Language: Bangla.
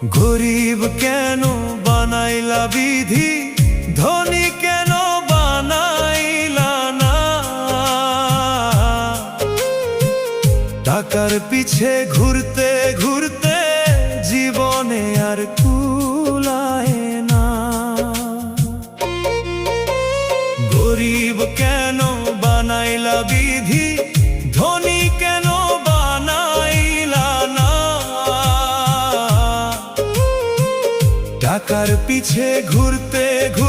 গরিব কেন বানাইলা বিধি, ধনী কেন বানাইলা না? টাকার পিছে ঘুরতে ঘুরতে জীবনে আর কুলায় না। গরিব কেন বানাইলা বিধি, ধনী কেন বানাইলা না? টাকার পিছে ঘুরতে ঘুরতে